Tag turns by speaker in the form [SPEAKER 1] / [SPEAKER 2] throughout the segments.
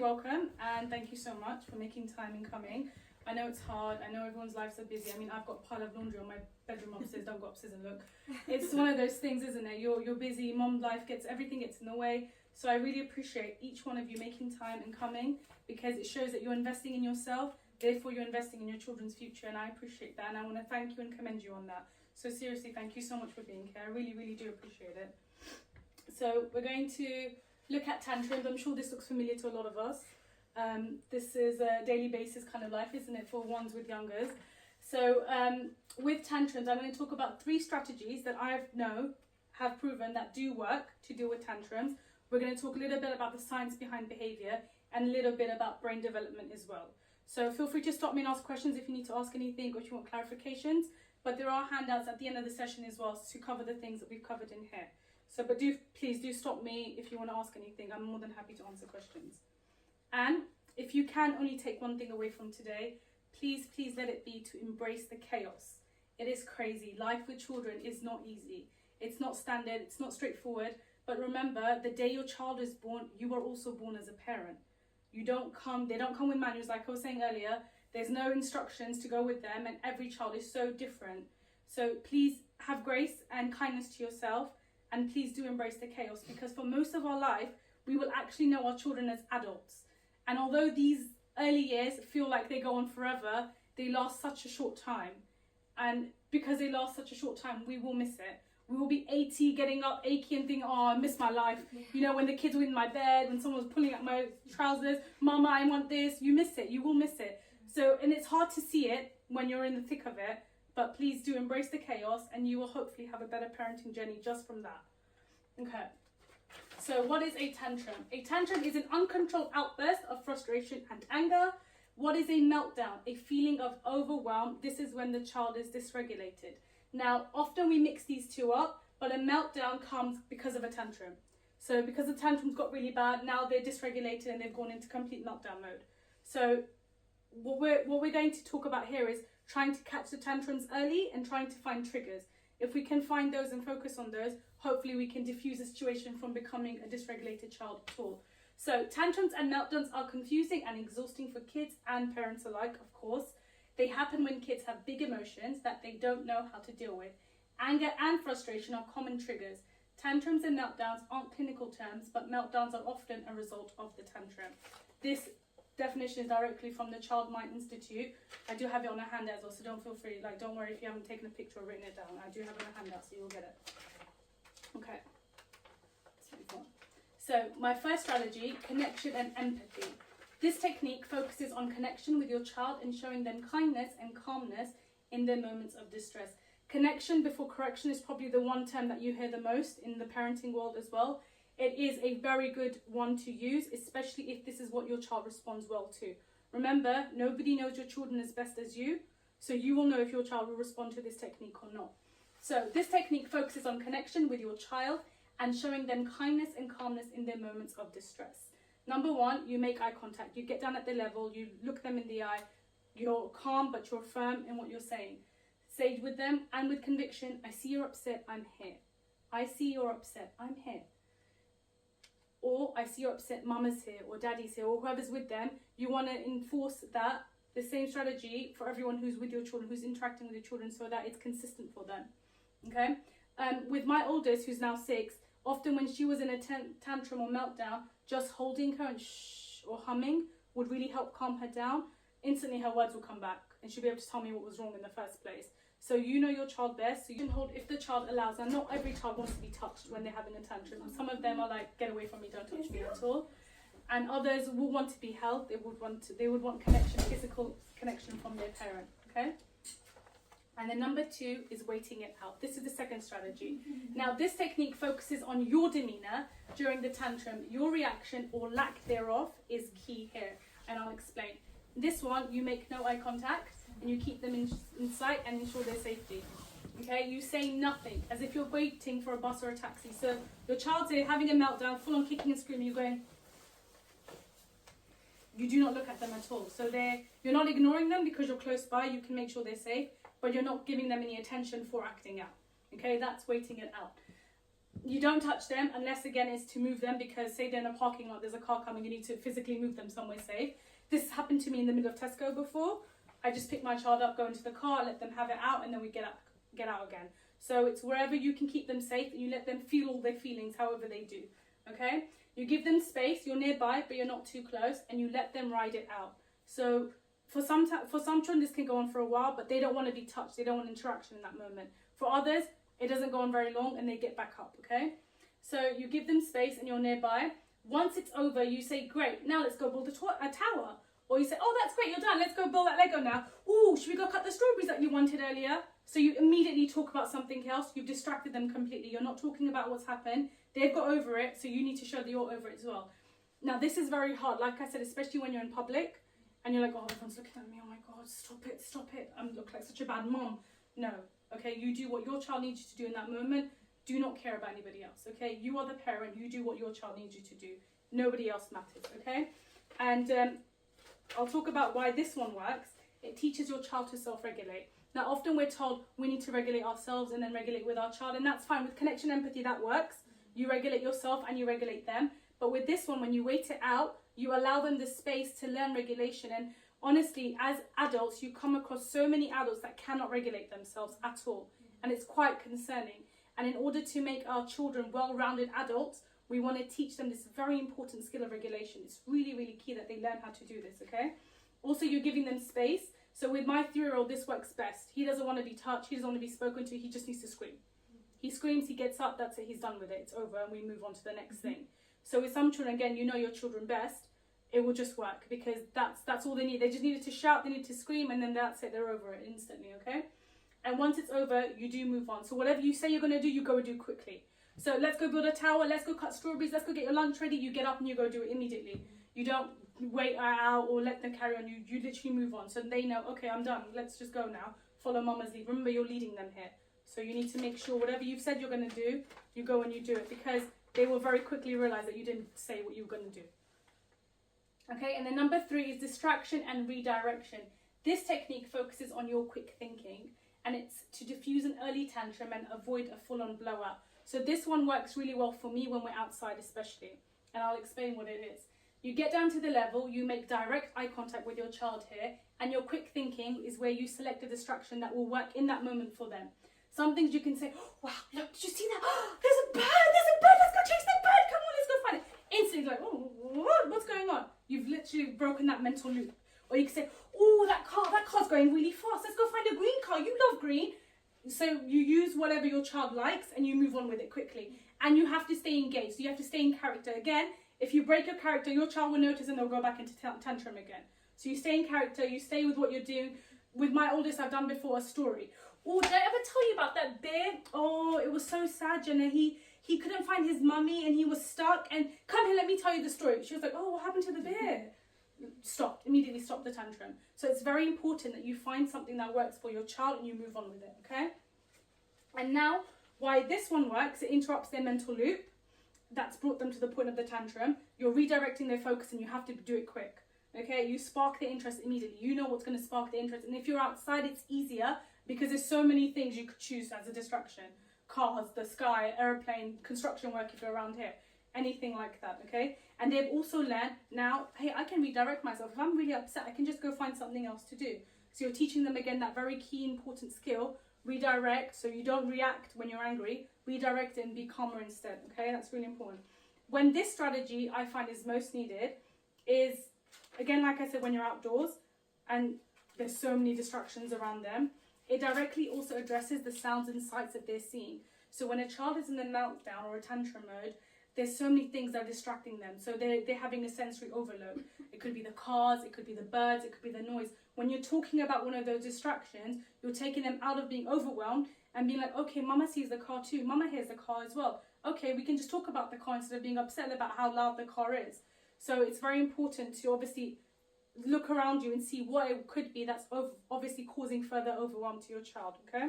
[SPEAKER 1] Welcome, and thank you so much for making time and coming. I know it's hard. I know everyone's lives are busy. I mean, I've got a pile of laundry on my bedroom upstairs. Don't go upstairs and look. It's one of those things, isn't it? You're busy. Mom life everything gets in the way. So I really appreciate each one of you making time and coming, because it shows that you're investing in yourself. Therefore, you're investing in your children's future, and I appreciate that. And I want to thank you and commend you on that. So seriously, thank you so much for being here. I really, really do appreciate it. So we're going to look at tantrums. I'm sure this looks familiar to a lot of us. This is a daily basis kind of life, isn't it, for ones with youngers. So with tantrums, I'm going to talk about 3 strategies that I know have proven that do work to deal with tantrums. We're going to talk a little bit about the science behind behaviour and a little bit about brain development as well. So feel free to stop me and ask questions if you need to ask anything or if you want clarifications. But there are handouts at the end of the session as well to cover the things that we've covered in here. So, but please do stop me if you want to ask anything. I'm more than happy to answer questions. And if you can only take one thing away from today, please let it be to embrace the chaos. It is crazy. Life with children is not easy. It's not standard. It's not straightforward. But remember, the day your child is born, you are also born as a parent. They don't come with manuals, like I was saying earlier. There's no instructions to go with them, and every child is so different. So please have grace and kindness to yourself. And please do embrace the chaos, because for most of our life, we will actually know our children as adults. And although these early years feel like they go on forever, they last such a short time. And because they last such a short time, we will miss it. We will be 80, getting up achy and thinking, oh, I miss my life. You know, when the kids were in my bed, when someone was pulling up my trousers, Mama, I want this. You miss it. You will miss it. So, and it's hard to see it when you're in the thick of it. But please do embrace the chaos, and you will hopefully have a better parenting journey just from that. Okay, so what is a tantrum? A tantrum is an uncontrolled outburst of frustration and anger. What is a meltdown? A feeling of overwhelm. This is when the child is dysregulated. Now, often we mix these two up, but a meltdown comes because of a tantrum. So because the tantrums got really bad, now they're dysregulated and they've gone into complete meltdown mode. So what we're going to talk about here is trying to catch the tantrums early and trying to find triggers. If we can find those and focus on those, hopefully we can diffuse the situation from becoming a dysregulated child at all. So tantrums and meltdowns are confusing and exhausting for kids and parents alike, of course. They happen when kids have big emotions that they don't know how to deal with. Anger and frustration are common triggers. Tantrums and meltdowns aren't clinical terms, but meltdowns are often a result of the tantrum. This definition is directly from the Child Mind Institute. I do have it on a handout as well, so don't worry if you haven't taken a picture or written it down. I do have it on a handout, so you'll get it. Okay, let's move on. So my first strategy, connection and empathy. This technique focuses on connection with your child and showing them kindness and calmness in their moments of distress. Connection before correction is probably the one term that you hear the most in the parenting world as well. It is a very good one to use, especially if this is what your child responds well to. Remember, nobody knows your children as best as you, so you will know if your child will respond to this technique or not. So this technique focuses on connection with your child and showing them kindness and calmness in their moments of distress. Number 1, you make eye contact. You get down at their level, you look them in the eye. You're calm, but you're firm in what you're saying. Say with them and with conviction, I see you're upset, I'm here. I see you're upset, I'm here. Or I see you're upset, Mama's here, or Daddy's here, or whoever's with them. You want to enforce that, the same strategy for everyone who's with your children, who's interacting with your children, so that it's consistent for them. Okay? With my oldest, who's now 6, often when she was in a tantrum or meltdown, just holding her and shh or humming would really help calm her down. Instantly her words will come back and she'll be able to tell me what was wrong in the first place. So you know your child best, so you can hold if the child allows. And not every child wants to be touched when they're having a tantrum. Some of them are like, get away from me, don't touch me at all. And others will want to be held. They would want connection, physical connection from their parent. Okay? And then number 2 is waiting it out. This is the second strategy. Now this technique focuses on your demeanour during the tantrum. Your reaction or lack thereof is key here, and I'll explain. This one, you make no eye contact and you keep them in sight and ensure their safety. Okay, you say nothing, as if you're waiting for a bus or a taxi. So your child's having a meltdown, full on kicking and screaming, you're going, you do not look at them at all. So you're not ignoring them because you're close by, you can make sure they're safe, but you're not giving them any attention for acting out. Okay, that's waiting it out. You don't touch them unless, again, it's to move them, because say they're in a parking lot, there's a car coming, you need to physically move them somewhere safe. This happened to me in the middle of Tesco before. I just pick my child up, go into the car, let them have it out, and then we get out again. So it's wherever you can keep them safe, and you let them feel all their feelings however they do, okay? You give them space, you're nearby, but you're not too close, and you let them ride it out. So for some children, this can go on for a while, but they don't want to be touched, they don't want interaction in that moment. For others, it doesn't go on very long, and they get back up, okay? So you give them space, and you're nearby. Once it's over, you say, great, now let's go build a tower. Or you say, oh, that's great, you're done, let's go build that Lego now. Oh, should we go cut the strawberries that you wanted earlier? So you immediately talk about something else. You've distracted them completely. You're not talking about what's happened. They've got over it, so you need to show that you're over it as well. Now, this is very hard, like I said, especially when you're in public and you're like, oh, everyone's looking at me, oh my God, stop it. I look like such a bad mom. No, okay, you do what your child needs you to do in that moment. Do not care about anybody else, okay? You are the parent. You do what your child needs you to do. Nobody else matters, okay? And I'll talk about why this one works. It teaches your child to self-regulate. Now, often we're told we need to regulate ourselves and then regulate with our child, and that's fine. With connection empathy, that works. You regulate yourself and you regulate them. But with this one, when you wait it out, you allow them the space to learn regulation. And honestly, as adults, you come across so many adults that cannot regulate themselves at all. And it's quite concerning. And in order to make our children well-rounded adults, we want to teach them this very important skill of regulation. It's really, really key that they learn how to do this, okay? Also, you're giving them space. So with my 3-year-old, this works best. He doesn't want to be touched. He doesn't want to be spoken to. He just needs to scream. He screams, he gets up, that's it, he's done with it. It's over, and we move on to the next thing. So with some children, again, you know your children best. It will just work, because that's all they need. They just needed to shout, they need to scream, and then that's it, they're over it instantly, okay? And once it's over, you do move on. So whatever you say you're going to do, you go and do quickly. So let's go build a tower, let's go cut strawberries, let's go get your lunch ready. You get up and you go do it immediately. You don't wait out or let them carry on. You literally move on. So they know, okay, I'm done. Let's just go now. Follow mama's lead. Remember, you're leading them here. So you need to make sure whatever you've said you're going to do, you go and you do it, because they will very quickly realize that you didn't say what you were going to do. Okay, and then number 3 is distraction and redirection. This technique focuses on your quick thinking, and it's to diffuse an early tantrum and avoid a full-on blowout. So this one works really well for me when we're outside especially, and I'll explain what it is. You get down to the level, you make direct eye contact with your child here, and your quick thinking is where you select a distraction that will work in that moment for them. Some things you can say, oh, wow, look, did you see that? Oh, there's a bird, let's go chase that bird, come on, let's go find it. Instantly, like, oh, what's going on? You've literally broken that mental loop. Or you can say, oh, that car's going really fast, let's go find a green car, you love green. So you use whatever your child likes and you move on with it quickly. And you have to stay engaged, so you have to stay in character. Again, if you break your character, your child will notice and they'll go back into tantrum again. So you stay in character, you stay with what you're doing. With my oldest, I've done before a story. Oh, did I ever tell you about that bear? Oh, it was so sad, Jenna. He couldn't find his mummy and he was stuck. And come here, let me tell you the story. She was like, oh, what happened to the bear? Immediately stop the tantrum. So it's very important that you find something that works for your child and you move on with it, okay? And now, why this one works, it interrupts their mental loop. That's brought them to the point of the tantrum. You're redirecting their focus and you have to do it quick, okay? You spark their interest immediately. You know what's going to spark their interest. And if you're outside, it's easier because there's so many things you could choose as a distraction. Cars, the sky, airplane, construction work if you're around here. Anything like that, okay? And they've also learned now, hey, I can redirect myself. If I'm really upset, I can just go find something else to do. So you're teaching them again that very key important skill, redirect, so you don't react when you're angry, redirect it and be calmer instead, okay? That's really important. When this strategy I find is most needed is, again, like I said, when you're outdoors and there's so many distractions around them, it directly also addresses the sounds and sights that they're seeing. So when a child is in a meltdown or a tantrum mode, there's so many things that are distracting them. So they're having a sensory overload. It could be the cars, it could be the birds, it could be the noise. When you're talking about one of those distractions, you're taking them out of being overwhelmed and being like, okay, mama sees the car too. Mama hears the car as well. Okay, we can just talk about the car instead of being upset about how loud the car is. So it's very important to obviously look around you and see what it could be that's obviously causing further overwhelm to your child, okay?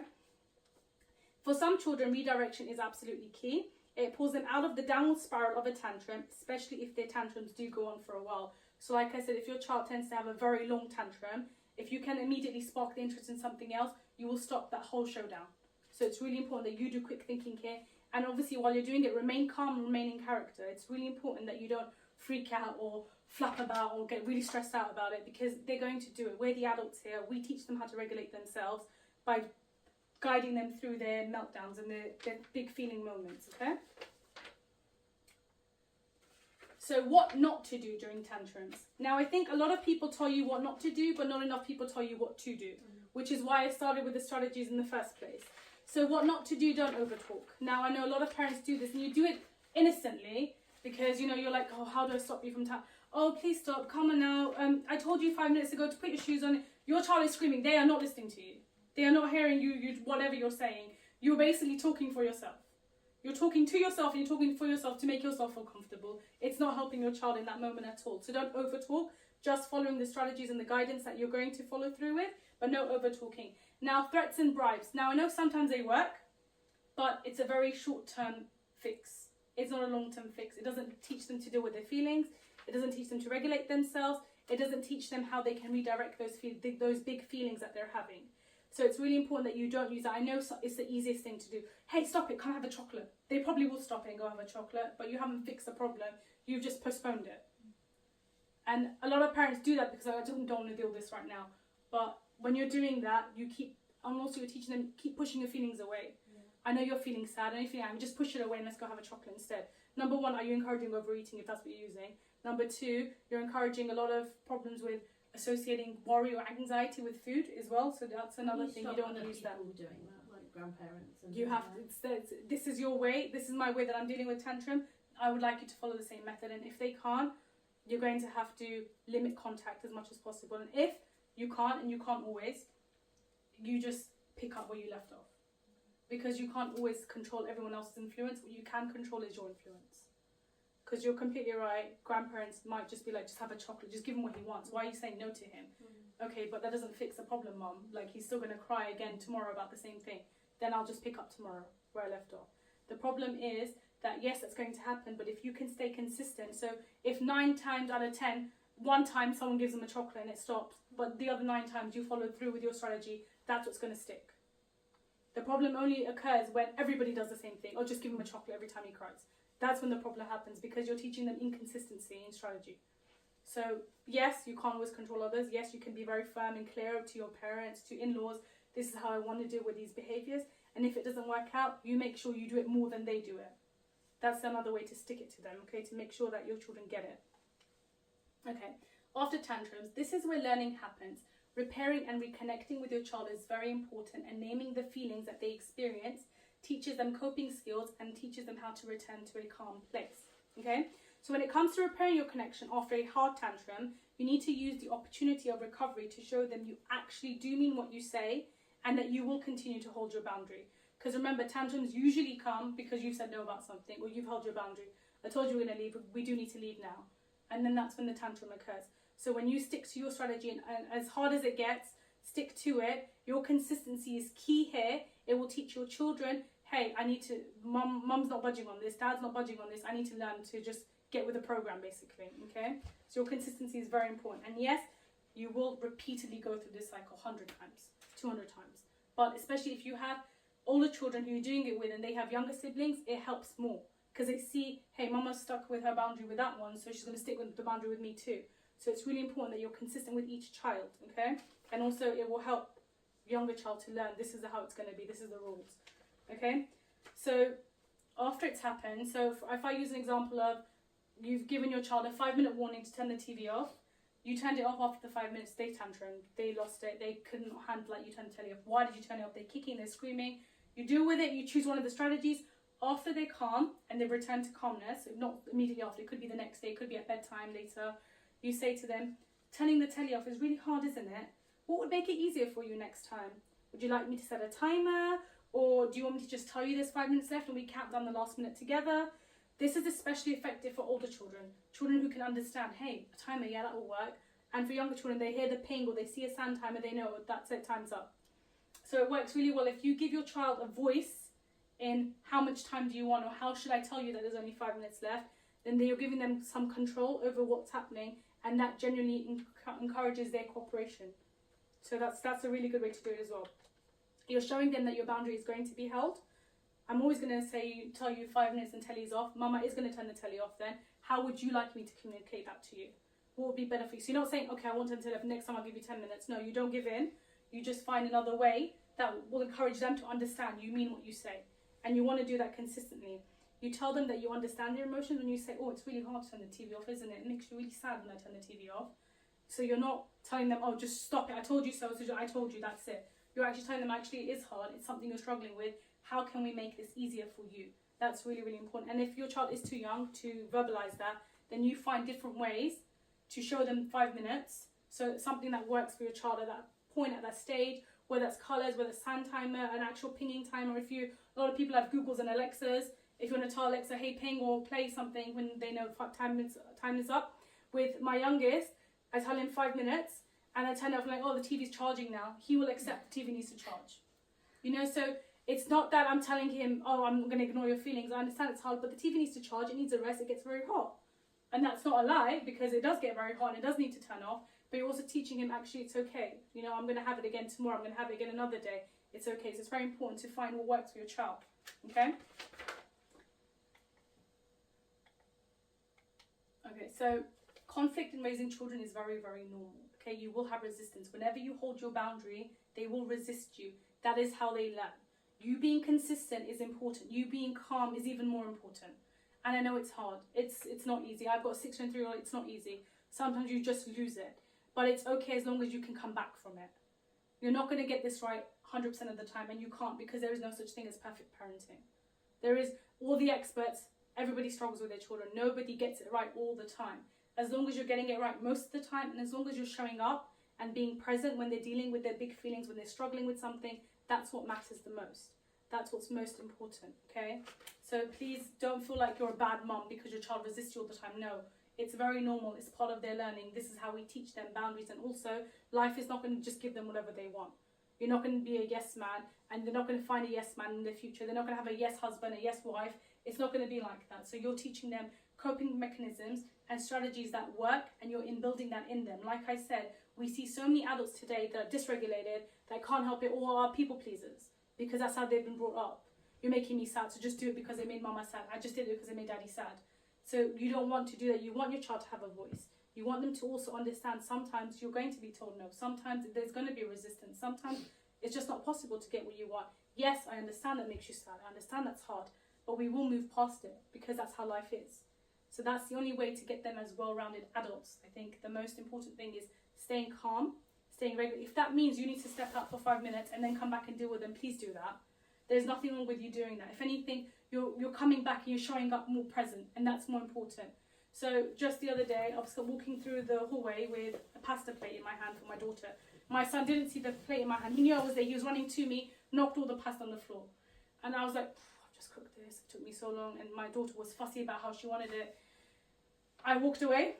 [SPEAKER 1] For some children, redirection is absolutely key. It pulls them out of the downward spiral of a tantrum, especially if their tantrums do go on for a while. So like I said, if your child tends to have a very long tantrum, if you can immediately spark the interest in something else, you will stop that whole showdown. So it's really important that you do quick thinking here And obviously, while you're doing it, remain calm and remain in character. It's really important that you don't freak out or flap about or get really stressed out about it, because they're going to do it. We're the adults here. We teach them how to regulate themselves by guiding them through their meltdowns and their big feeling moments, okay? So what not to do during tantrums. Now, I think a lot of people tell you what not to do, but not enough people tell you what to do, which is why I started with the strategies in the first place. So what not to do, don't overtalk. Now, I know a lot of parents do this, and you do it innocently, because, you know, you're like, oh, how do I stop you from oh, please stop, come on now. I told you 5 minutes ago to put your shoes on. Your child is screaming. They are not listening to you. They are not hearing you whatever you're saying. You're basically talking for yourself. You're talking to yourself and you're talking for yourself to make yourself feel comfortable. It's not helping your child in that moment at all. So don't overtalk, just following the strategies and the guidance that you're going to follow through with, but no overtalking. Now, threats and bribes. Now, I know sometimes they work, but it's a very short-term fix. It's not a long-term fix. It doesn't teach them to deal with their feelings. It doesn't teach them to regulate themselves. It doesn't teach them how they can redirect those big feelings that they're having. So it's really important that you don't use that. I know it's the easiest thing to do. Hey, stop it, come have a chocolate. They probably will stop it and go have a chocolate, but you haven't fixed the problem. You've just postponed it. And a lot of parents do that because I don't want to deal with this right now. But when you're doing that, you're teaching them, keep pushing your feelings away. Yeah. I know you're feeling sad, I know you're feeling angry, just push it away and let's go have a chocolate instead. Number one, are you encouraging overeating if that's what you're using? Number two, you're encouraging a lot of problems with associating worry or anxiety with food as well. So that's another thing. You don't want to use that.
[SPEAKER 2] Doing that, like grandparents. And
[SPEAKER 1] you have to. This is your way. This is my way that I'm dealing with tantrum. I would like you to follow the same method. And if they can't, you're going to have to limit contact as much as possible. And if you can't, and you can't always, you just pick up where you left off. Because you can't always control everyone else's influence. What you can control is your influence. Because you're completely right, grandparents might just be like, just have a chocolate, just give him what he wants. Why are you saying no to him? Okay, but that doesn't fix the problem, Mom. Like, he's still going to cry again tomorrow about the same thing. Then I'll just pick up tomorrow where I left off. The problem is that, yes, that's going to happen, but if you can stay consistent, so if 9 times out of 10, one time someone gives them a chocolate and it stops, but the other 9 times you follow through with your strategy, that's what's going to stick. The problem only occurs when everybody does the same thing, or just give him a chocolate every time he cries. That's when the problem happens, because you're teaching them inconsistency in strategy. So, yes, you can't always control others. Yes, you can be very firm and clear to your parents, to in-laws. This is how I want to deal with these behaviours. And if it doesn't work out, you make sure you do it more than they do it. That's another way to stick it to them, okay, to make sure that your children get it. Okay, after tantrums, this is where learning happens. Repairing and reconnecting with your child is very important, and naming the feelings that they experience teaches them coping skills and teaches them how to return to a calm place, okay? So when it comes to repairing your connection after a hard tantrum, you need to use the opportunity of recovery to show them you actually do mean what you say and that you will continue to hold your boundary. Because remember, tantrums usually come because you've said no about something or you've held your boundary. I told you we're going to leave, we do need to leave now. And then that's when the tantrum occurs. So when you stick to your strategy, and as hard as it gets, stick to it. Your consistency is key here. It will teach your children, hey, I need to, mum's not budging on this, dad's not budging on this, I need to learn to just get with the program, basically, okay? So your consistency is very important. And yes, you will repeatedly go through this cycle 100 times, 200 times. But especially if you have older children who you're doing it with and they have younger siblings, it helps more. Because they see, hey, mama's stuck with her boundary with that one, so she's going to stick with the boundary with me too. So it's really important that you're consistent with each child, okay? And also it will help younger child to learn, this is how it's going to be, this is the rules. Okay, so after it's happened, so if I use an example of you've given your child a 5-minute warning to turn the TV off, you turned it off after the 5 minutes, they tantrum, they lost it, they couldn't handle it, you turned the telly off. Why did you turn it off? They're kicking, they're screaming. You deal with it, you choose one of the strategies. After they calm and they return to calmness, not immediately after, it could be the next day, it could be at bedtime later, you say to them, turning the telly off is really hard, isn't it? What would make it easier for you next time? Would you like me to set a timer? Or do you want me to just tell you there's 5 minutes left and we count down the last minute together? This is especially effective for older children. Children who can understand, hey, a timer, yeah, that will work. And for younger children, they hear the ping or they see a sand timer, they know that's it, time's up. So it works really well if you give your child a voice in how much time do you want or how should I tell you that there's only 5 minutes left, then you're giving them some control over what's happening, and that genuinely encourages their cooperation. So that's a really good way to do it as well. You're showing them that your boundary is going to be held, I'm always going to tell you 5 minutes and telly's off. Mama is going to turn the telly off then. How would you like me to communicate that to you? What would be better for you? So you're not saying, okay, I want to turn the telly off, next time I'll give you 10 minutes. No, you don't give in. You just find another way that will encourage them to understand you mean what you say. And you want to do that consistently. You tell them that you understand their emotions when you say, oh, it's really hard to turn the TV off, isn't it? It makes you really sad when I turn the TV off. So you're not telling them, oh, just stop it. I told you so, so I told you, that's it. You're actually telling them, actually, it is hard. It's something you're struggling with. How can we make this easier for you? That's really, really important. And if your child is too young to verbalize that, then you find different ways to show them 5 minutes. So something that works for your child at that point, at that stage, whether it's colours, whether it's sound timer, an actual pinging timer. A lot of people have Googles and Alexas. If you want to tell Alexa, hey, ping or play something when they know time is up. With my youngest, I tell him 5 minutes and I turn it off like, oh, the TV's charging now. He will accept the TV needs to charge. You know, so it's not that I'm telling him, oh, I'm going to ignore your feelings. I understand it's hard, but the TV needs to charge. It needs a rest. It gets very hot. And that's not a lie, because it does get very hot and it does need to turn off. But you're also teaching him, actually, it's okay. You know, I'm going to have it again tomorrow. I'm going to have it again another day. It's okay. So it's very important to find what works for your child. Okay? Okay, so conflict in raising children is very, very normal. Okay, you will have resistance. Whenever you hold your boundary, they will resist you. That is how they learn. You being consistent is important. You being calm is even more important. And I know it's hard. It's not easy. I've got a 6 and 3-year-old. It's not easy. Sometimes you just lose it. But it's okay as long as you can come back from it. You're not going to get this right 100% of the time, and you can't, because there is no such thing as perfect parenting. There is, all the experts, everybody struggles with their children. Nobody gets it right all the time. As long as you're getting it right most of the time, and as long as you're showing up and being present when they're dealing with their big feelings, when they're struggling with something, that's what matters the most. That's what's most important, okay? So please don't feel like you're a bad mom because your child resists you all the time. No, it's very normal. It's part of their learning. This is how we teach them boundaries. And also, life is not going to just give them whatever they want. You're not going to be a yes man, and they're not going to find a yes man in the future. They're not going to have a yes husband, a yes wife. It's not going to be like that. So you're teaching them coping mechanisms and strategies that work, and you're building that in them. Like I said, we see so many adults today that are dysregulated, that can't help it, or are people pleasers, because that's how they've been brought up. You're making me sad, so just do it because it made mama sad. I just did it because it made daddy sad. So you don't want to do that. You want your child to have a voice. You want them to also understand sometimes you're going to be told no. Sometimes there's going to be resistance. Sometimes it's just not possible to get what you want. Yes, I understand that makes you sad. I understand that's hard. But we will move past it, because that's how life is. So that's the only way to get them as well-rounded adults. I think the most important thing is staying calm, staying regular. If that means you need to step out for 5 minutes and then come back and deal with them, please do that. There's nothing wrong with you doing that. If anything, you're coming back and you're showing up more present, and that's more important. So just the other day, I was walking through the hallway with a pasta plate in my hand for my daughter. My son didn't see the plate in my hand. He knew I was there. He was running to me, knocked all the pasta on the floor. And I was like, I've just cooked this. It took me so long. And my daughter was fussy about how she wanted it. I walked away.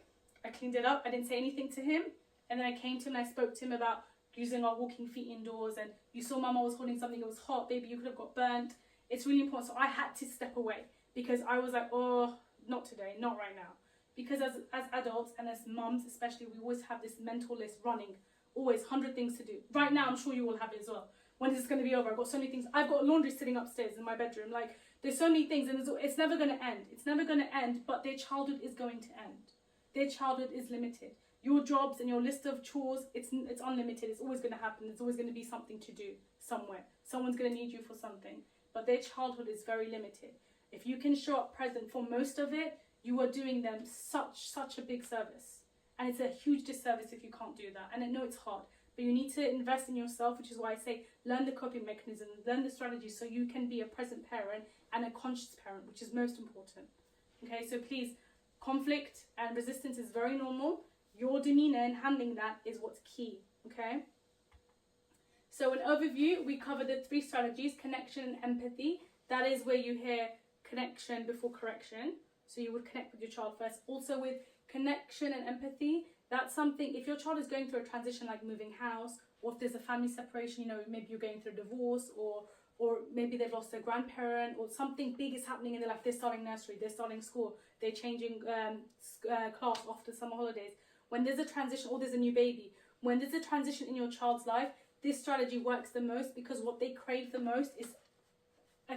[SPEAKER 1] I cleaned it up. I didn't say anything to him. And then I came to him and I spoke to him about using our walking feet indoors. And you saw Mama was holding something. It was hot. Baby, you could have got burnt. It's really important. So I had to step away, because I was like, oh, not today, not right now. Because as adults and as mums especially, we always have this mental list running. Always 100 things to do. Right now, I'm sure you all have it as well. When is this going to be over? I've got so many things. I've got laundry sitting upstairs in my bedroom. Like, there's so many things, and it's never going to end. It's never going to end, but their childhood is going to end. Their childhood is limited. Your jobs and your list of chores, it's unlimited. It's always going to happen. There's always going to be something to do somewhere. Someone's going to need you for something. But their childhood is very limited. If you can show up present for most of it, you are doing them such a big service. And it's a huge disservice if you can't do that. And I know it's hard, but you need to invest in yourself, which is why I say learn the coping mechanisms, learn the strategies, so you can be a present parent and a conscious parent, which is most important. Okay, so please, conflict and resistance is very normal. Your demeanor in handling that is what's key, okay? So an overview, we covered the 3 strategies: connection and empathy. That is where you hear connection before correction. So you would connect with your child first. Also with connection and empathy, that's something, if your child is going through a transition like moving house, or if there's a family separation, you know, maybe you're going through a divorce, or maybe they've lost their grandparent, or something big is happening in their life. They're starting nursery, they're starting school, they're changing class after summer holidays. When there's a transition, or there's a new baby, when there's a transition in your child's life, this strategy works the most, because what they crave the most is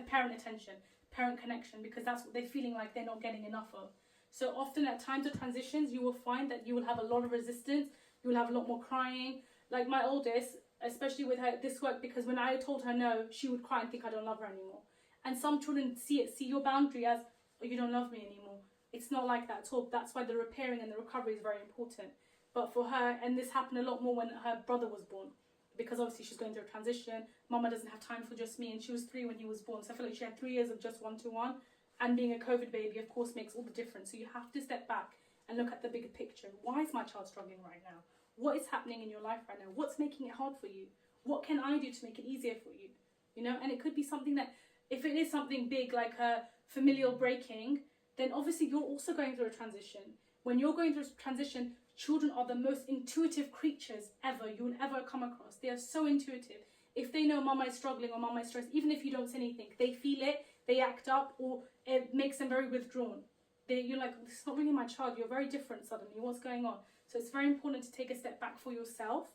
[SPEAKER 1] parent attention, parent connection, because that's what they're feeling like they're not getting enough of. So often at times of transitions, you will find that you will have a lot of resistance, you will have a lot more crying. Like my oldest, especially with her, this worked because when I told her no, she would cry and think I don't love her anymore. And some children see your boundary as, oh, you don't love me anymore. It's not like that at all. That's why the repairing and the recovery is very important. But for her, and this happened a lot more when her brother was born, because obviously she's going through a transition. Mama doesn't have time for just me, and she was 3 when he was born. So I feel like she had 3 years of just one-to-one. And being a COVID baby, of course, makes all the difference. So you have to step back and look at the bigger picture. Why is my child struggling right now? What is happening in your life right now? What's making it hard for you? What can I do to make it easier for you? You know, and it could be something that, if it is something big like a familial breaking, then obviously you're also going through a transition. When you're going through a transition, children are the most intuitive creatures ever you will ever come across. They are so intuitive. If they know mama is struggling or mama is stressed, even if you don't say anything, they feel it, they act up, or it makes them very withdrawn. You're like, this is not really my child, you're very different suddenly, what's going on? So it's very important to take a step back for yourself.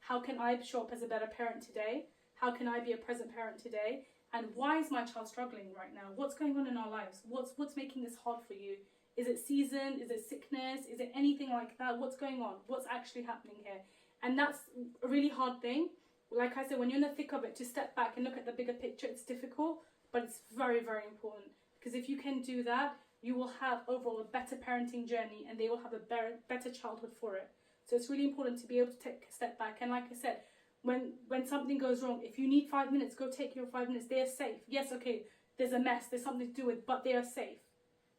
[SPEAKER 1] How can I show up as a better parent today? How can I be a present parent today? And why is my child struggling right now? What's going on in our lives? What's making this hard for you? Is it season? Is it sickness? Is it anything like that? What's going on? What's actually happening here? And that's a really hard thing. Like I said, when you're in the thick of it, to step back and look at the bigger picture, it's difficult, but it's very, very important. Because if you can do that, you will have overall a better parenting journey, and they will have a better childhood for it. So it's really important to be able to take a step back. And like I said, when something goes wrong, if you need 5 minutes, go take your 5 minutes. They are safe. Yes, okay, there's a mess, there's something to do with, but they are safe.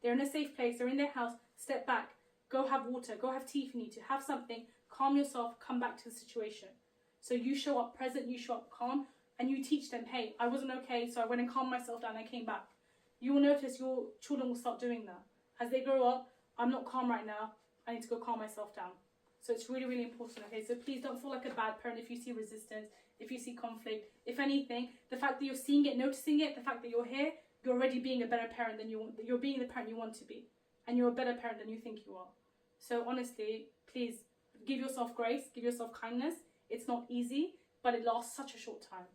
[SPEAKER 1] They're in a safe place, they're in their house. Step back, go have water, go have tea if you need to, have something, calm yourself, come back to the situation. So you show up present, you show up calm, and you teach them, hey, I wasn't okay, so I went and calmed myself down, I came back. You will notice your children will start doing that. As they grow up, I'm not calm right now, I need to go calm myself down. So it's really, really important, okay? So please don't feel like a bad parent if you see resistance, if you see conflict. If anything, the fact that you're seeing it, noticing it, the fact that you're here, you're already being a better parent than you're being the parent you want to be. And you're a better parent than you think you are. So honestly, please give yourself grace, give yourself kindness. It's not easy, but it lasts such a short time.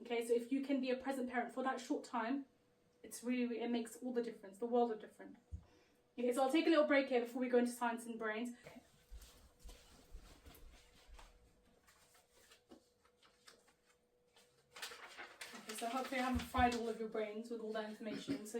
[SPEAKER 1] Okay, so if you can be a present parent for that short time, it makes all the difference, the world of difference. Okay, so I'll take a little break here before we go into science and brains. So hopefully I haven't fried all of your brains with all that information. So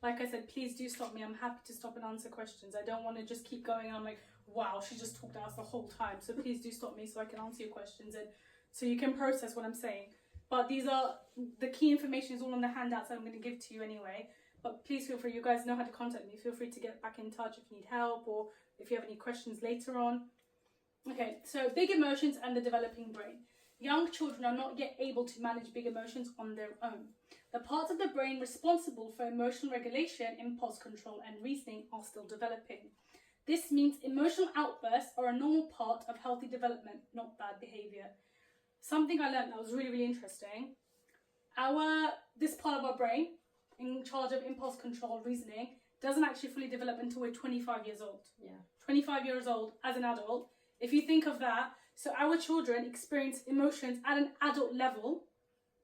[SPEAKER 1] like I said, please do stop me. I'm happy to stop and answer questions. I don't want to just keep going. I'm like, wow, she just talked to us the whole time. So please do stop me so I can answer your questions and so you can process what I'm saying. But the key information is all on the handouts that I'm going to give to you anyway. But please feel free, you guys know how to contact me. Feel free to get back in touch if you need help or if you have any questions later on. Okay, so big emotions and the developing brain. Young children are not yet able to manage big emotions on their own. The parts of the brain responsible for emotional regulation, impulse control, and reasoning are still developing. This means emotional outbursts are a normal part of healthy development, not bad behaviour. Something I learned that was really, really interesting. This part of our brain, in charge of impulse control, reasoning, doesn't actually fully develop until we're 25 years old.
[SPEAKER 2] Yeah.
[SPEAKER 1] 25 years old as an adult. If you think of that, so our children experience emotions at an adult level,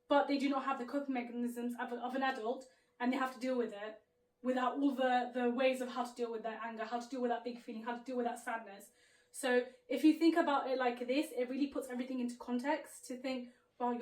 [SPEAKER 1] but they do not have the coping mechanisms of an adult, and they have to deal with it without all the ways of how to deal with that anger, how to deal with that big feeling, how to deal with that sadness. So if you think about it like this, it really puts everything into context to think, wow,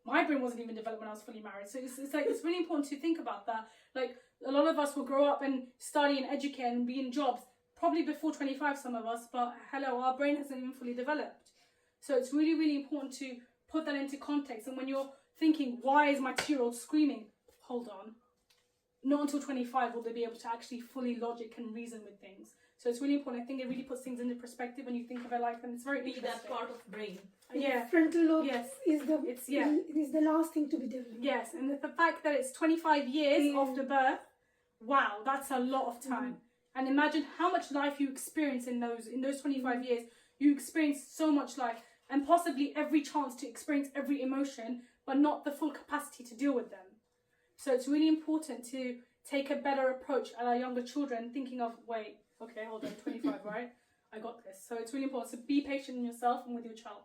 [SPEAKER 1] my brain wasn't even developed when I was fully married. So it's really important to think about that. Like, a lot of us will grow up and study and educate and be in jobs probably before 25, some of us, but hello, our brain hasn't even fully developed. So it's really, really important to put that into context. And when you're thinking, why is my 2-year-old screaming? Hold on. Not until 25 will they be able to actually fully logic and reason with things. So it's really important. I think it really puts things into perspective when you think of it like that. It's very interesting.
[SPEAKER 2] That part of brain.
[SPEAKER 1] Yeah.
[SPEAKER 3] Frontal lobe
[SPEAKER 1] Yes.
[SPEAKER 3] is the last thing to be developed.
[SPEAKER 1] Yes, and the fact that it's 25 years after birth, wow, that's a lot of time. And imagine how much life you experience in those 25 years. You experience so much life, and possibly every chance to experience every emotion, but not the full capacity to deal with them. So it's really important to take a better approach at our younger children, thinking of, wait, okay, hold on, 25, right? I got this. So it's really important. So be patient in yourself and with your child.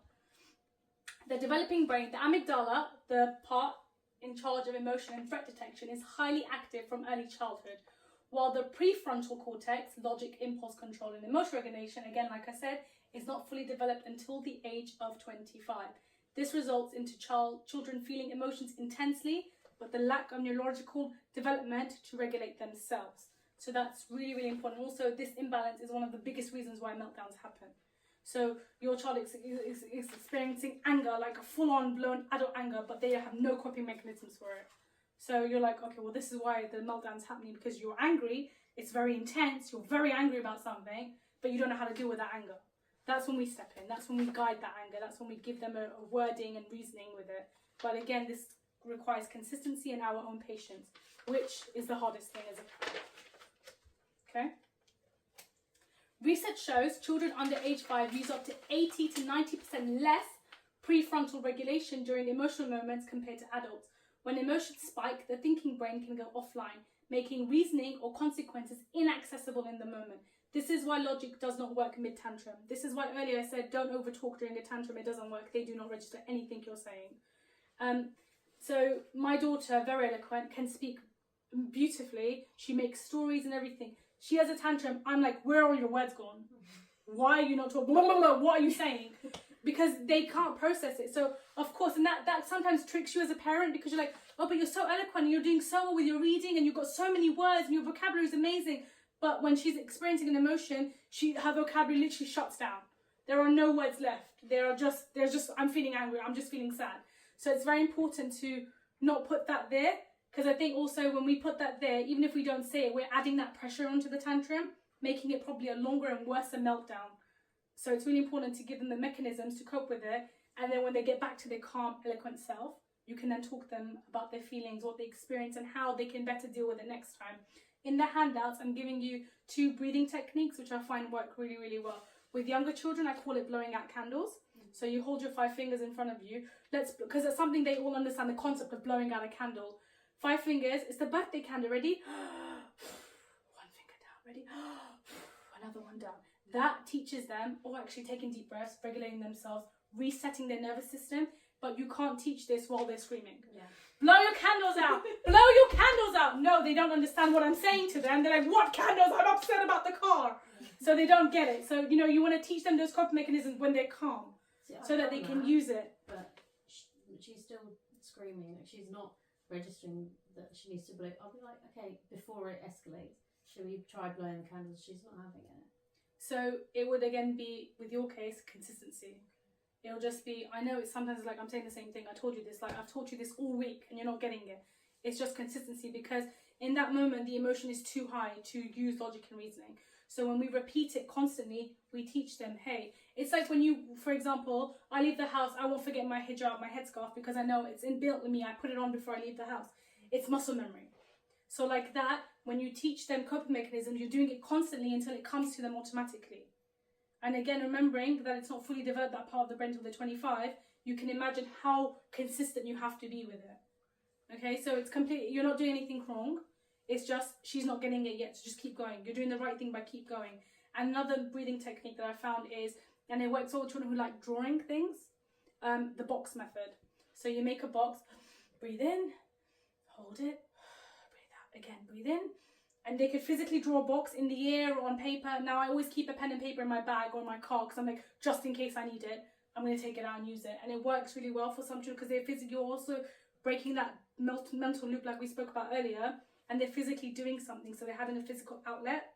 [SPEAKER 1] The developing brain, the amygdala, the part in charge of emotion and threat detection is highly active from early childhood, while the prefrontal cortex, logic, impulse control, and emotion regulation, again, like I said, is not fully developed until the age of 25. This results into children feeling emotions intensely, but the lack of neurological development to regulate themselves. So that's really, really important. Also, this imbalance is one of the biggest reasons why meltdowns happen. So your child is experiencing anger, like a full-on blown adult anger, but they have no coping mechanisms for it. So you're like, okay, well, this is why the meltdown's happening, because you're angry, it's very intense, you're very angry about something, but you don't know how to deal with that anger. That's when we step in, that's when we guide that anger, that's when we give them a wording and reasoning with it. But again, this requires consistency and our own patience, which is the hardest thing as a parent. Okay? Research shows children under age 5 use up to 80 to 90% less prefrontal regulation during emotional moments compared to adults. When emotions spike, the thinking brain can go offline, making reasoning or consequences inaccessible in the moment. This is why logic does not work mid-tantrum. This is why earlier I said don't overtalk during a tantrum. It doesn't work. They do not register anything you're saying. So my daughter, very eloquent, can speak beautifully. She makes stories and everything. She has a tantrum. I'm like, where are all your words gone? Why are you not talking? Blah, blah, blah. What are you saying? Because they can't process it. So, of course, and that sometimes tricks you as a parent, because you're like, oh, but you're so eloquent and you're doing so well with your reading and you've got so many words and your vocabulary is amazing. But when she's experiencing an emotion, her vocabulary literally shuts down. There are no words left. There's just, I'm feeling angry. I'm just feeling sad. So it's very important to not put that there. Because I think also when we put that there, even if we don't say it, we're adding that pressure onto the tantrum, making it probably a longer and worse meltdown. So it's really important to give them the mechanisms to cope with it. And then when they get back to their calm, eloquent self, you can then talk to them about their feelings, what they experience, and how they can better deal with it next time. In the handouts, I'm giving you 2 breathing techniques, which I find work really, really well. With younger children, I call it blowing out candles. So you hold your 5 fingers in front of you. Because it's something they all understand, the concept of blowing out a candle. 5 fingers, it's the birthday candle, ready? 1 finger down, ready? Another one down. That teaches them, or actually taking deep breaths, regulating themselves, resetting their nervous system, but you can't teach this while they're screaming. Yeah. Blow your candles out! Blow your candles out! No, they don't understand what I'm saying to them. They're like, what candles? I'm upset about the car. So they don't get it. So, you want to teach them those coping mechanisms when they're calm, so that they can use it.
[SPEAKER 2] But she's still screaming. She's not registering that she needs to blow. I'll be like, okay, before it escalates, should we try blowing the candles? She's not having it.
[SPEAKER 1] So it would again be, with your case, consistency. It'll just be, I know it's sometimes like I'm saying the same thing. I told you this, like I've taught you this all week and you're not getting it. It's just consistency, because in that moment the emotion is too high to use logic and reasoning. So when we repeat it constantly, we teach them, hey, it's like when you, for example, I leave the house, I won't forget my hijab, my headscarf, because I know it's inbuilt with me. I put it on before I leave the house. It's muscle memory. So like that, when you teach them coping mechanisms, you're doing it constantly until it comes to them automatically. And again, remembering that it's not fully developed, that part of the brain, until they're 25, you can imagine how consistent you have to be with it. Okay, so it's completely, you're not doing anything wrong. It's just, she's not getting it yet, so just keep going. You're doing the right thing by keep going. And another breathing technique that I found is, and it works for children who like drawing things, the box method. So you make a box, breathe in, hold it, breathe out, again, breathe in. And they could physically draw a box in the air or on paper. Now I always keep a pen and paper in my bag or in my car, because I'm like, just in case I need it, I'm going to take it out and use it. And it works really well for some children, because they're physically also breaking that mental loop like we spoke about earlier, and they're physically doing something, so they're having a physical outlet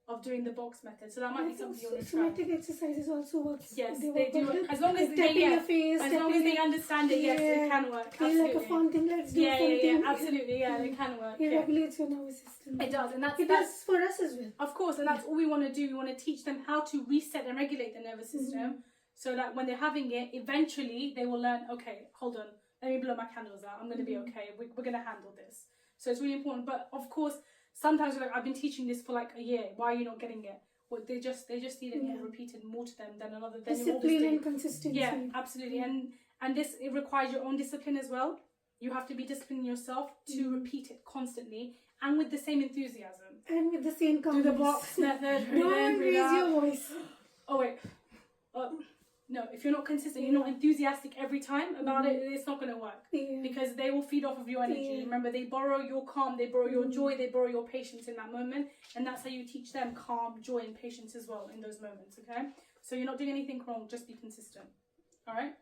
[SPEAKER 1] of doing the box method. So that might be something you want to try.
[SPEAKER 3] Somatic exercises also work.
[SPEAKER 1] Yes, they do. As long as they understand it, yes, it can work. Absolutely.
[SPEAKER 3] Like a fun thing, let's do something.
[SPEAKER 1] Yeah, absolutely, yeah, it can work.
[SPEAKER 3] It regulates your nervous system.
[SPEAKER 1] It does, and that's
[SPEAKER 3] for us as well.
[SPEAKER 1] Of course, and that's all we want to do. We want to teach them how to reset and regulate the nervous system, so that when they're having it, eventually they will learn, okay, hold on, let me blow my candles out. I'm going to be okay. We're going to handle this. So it's really important. But of course, sometimes we're like, I've been teaching this for like a year. Why are you not getting it? Well, they just need it more repeated more to them than another.
[SPEAKER 3] Discipline and consistency.
[SPEAKER 1] Yeah, absolutely. And this, it requires your own discipline as well. You have to be disciplining yourself to repeat it constantly and with the same enthusiasm.
[SPEAKER 3] And with the same calmness.
[SPEAKER 1] Do the box method.
[SPEAKER 3] Don't raise your voice.
[SPEAKER 1] Oh wait. No, if you're not consistent, you're not enthusiastic every time about it, it's not going to work.
[SPEAKER 3] Yeah.
[SPEAKER 1] Because they will feed off of your energy.
[SPEAKER 3] Yeah.
[SPEAKER 1] Remember, they borrow your calm, they borrow your joy, they borrow your patience in that moment. And that's how you teach them calm, joy, and patience as well in those moments, okay? So you're not doing anything wrong, just be consistent. All right?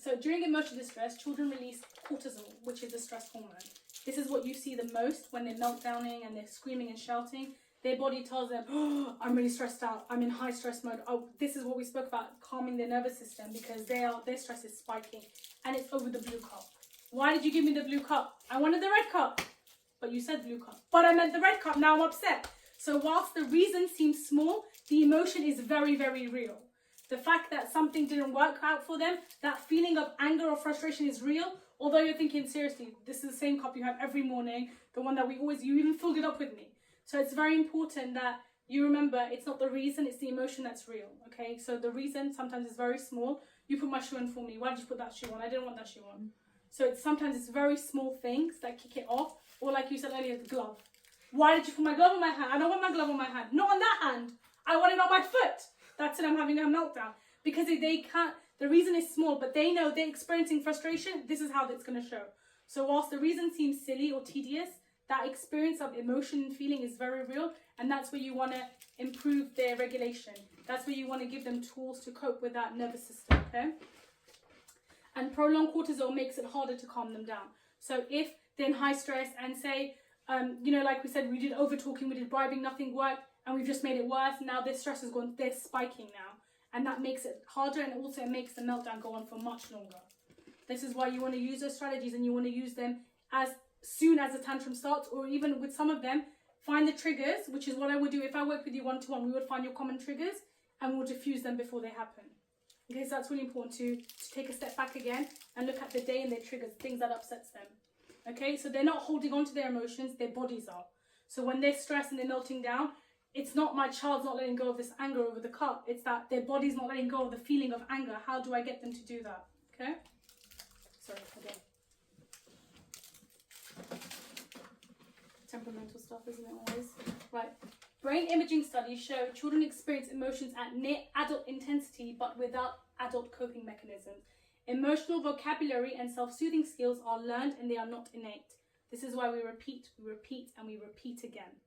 [SPEAKER 1] So during emotional distress, children release cortisol, which is the stress hormone. This is what you see the most when they're meltdowning and they're screaming and shouting. Their body tells them, oh, I'm really stressed out. I'm in high stress mode. Oh, this is what we spoke about, calming their nervous system, because their stress is spiking. And it's over the blue cup. Why did you give me the blue cup? I wanted the red cup. But you said blue cup. But I meant the red cup. Now I'm upset. So whilst the reason seems small, the emotion is very, very real. The fact that something didn't work out for them, that feeling of anger or frustration is real. Although you're thinking, seriously, this is the same cup you have every morning. The one that you even filled it up with me. So it's very important that you remember it's not the reason, it's the emotion that's real, okay? So the reason sometimes is very small. You put my shoe on for me. Why did you put that shoe on? I didn't want that shoe on. So sometimes it's very small things that kick it off. Or like you said earlier, the glove. Why did you put my glove on my hand? I don't want my glove on my hand. Not on that hand. I want it on my foot. That's it, I'm having a meltdown. Because they can't, the reason is small, but they know they're experiencing frustration. This is how it's going to show. So whilst the reason seems silly or tedious, that experience of emotion and feeling is very real, and that's where you want to improve their regulation. That's where you want to give them tools to cope with that nervous system, okay? And prolonged cortisol makes it harder to calm them down. So if they're in high stress and say, like we said, we did over-talking, we did bribing, nothing worked, and we've just made it worse, now their stress has gone, they're spiking now. And that makes it harder, and also it makes the meltdown go on for much longer. This is why you want to use those strategies, and you want to use them as soon as the tantrum starts, or even with some of them, find the triggers, which is what I would do if I work with you one-to-one. We would find your common triggers and we'll diffuse them before they happen. Okay, so that's really important to take a step back again and look at the day and their triggers, things that upsets them. Okay, so they're not holding on to their emotions, their bodies are. So when they're stressed and they're melting down, it's not my child's not letting go of this anger over the cup. It's that their body's not letting go of the feeling of anger. How do I get them to do that? Okay? Sorry, again. Temperamental stuff, isn't it always? Right. Brain imaging studies show children experience emotions at near adult intensity but without adult coping mechanisms. Emotional vocabulary and self-soothing skills are learned and they are not innate. This is why we repeat, and we repeat again.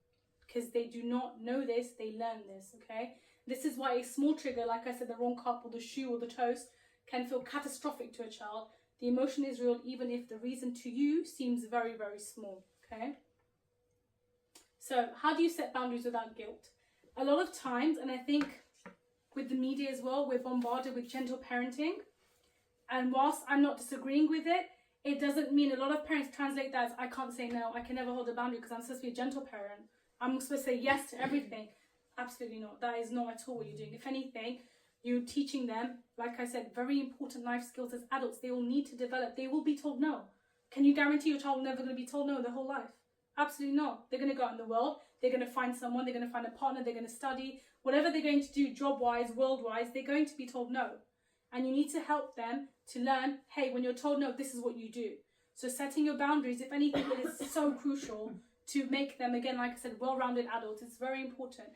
[SPEAKER 1] Because they do not know this, they learn this, okay? This is why a small trigger, like I said, the wrong cup or the shoe or the toast, can feel catastrophic to a child. The emotion is real even if the reason to you seems very, very small, okay? So how do you set boundaries without guilt? A lot of times, and I think with the media as well, we're bombarded with gentle parenting. And whilst I'm not disagreeing with it, it doesn't mean, a lot of parents translate that as, I can't say no, I can never hold a boundary because I'm supposed to be a gentle parent. I'm supposed to say yes to everything. Absolutely not. That is not at all what you're doing. If anything, you're teaching them, like I said, very important life skills as adults. They will need to develop. They will be told no. Can you guarantee your child will never going to be told no their whole life? Absolutely not. They're going to go out in the world. They're going to find someone. They're going to find a partner. They're going to study. Whatever they're going to do job-wise, world-wise, they're going to be told no. And you need to help them to learn, hey, when you're told no, this is what you do. So setting your boundaries, if anything, it is so crucial to make them, again, like I said, well-rounded adults. It's very important.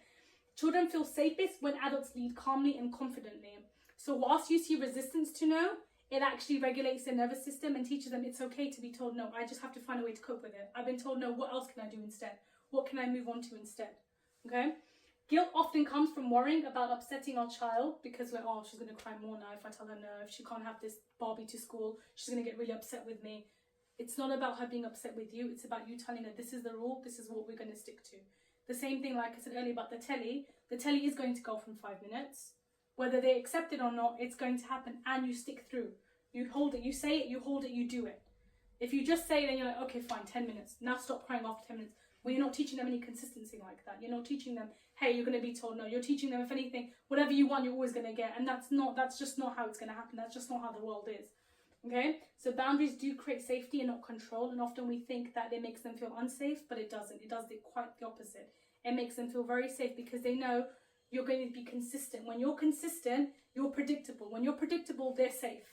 [SPEAKER 1] Children feel safest when adults lead calmly and confidently. So whilst you see resistance to no, it actually regulates their nervous system and teaches them it's okay to be told no. I just have to find a way to cope with it. I've been told no, what else can I do instead? What can I move on to instead? Okay? Guilt often comes from worrying about upsetting our child because we're, oh, she's going to cry more now if I tell her no. If she can't have this Barbie to school, she's going to get really upset with me. It's not about her being upset with you. It's about you telling her this is the rule, this is what we're going to stick to. The same thing, like I said earlier about the telly is going to go from 5 minutes. Whether they accept it or not, it's going to happen and you stick through. You hold it, you say it, you hold it, you do it. If you just say it and you're like, okay, fine, 10 minutes. Now stop crying after 10 minutes. Well, you're not teaching them any consistency like that. You're not teaching them, hey, you're going to be told no. You're teaching them, if anything, whatever you want, you're always going to get. And that's just not how it's going to happen. That's just not how the world is. Okay? So boundaries do create safety and not control. And often we think that it makes them feel unsafe, but it doesn't. It does quite the opposite. It makes them feel very safe because they know you're going to be consistent. When you're consistent, you're predictable. When you're predictable, they're safe.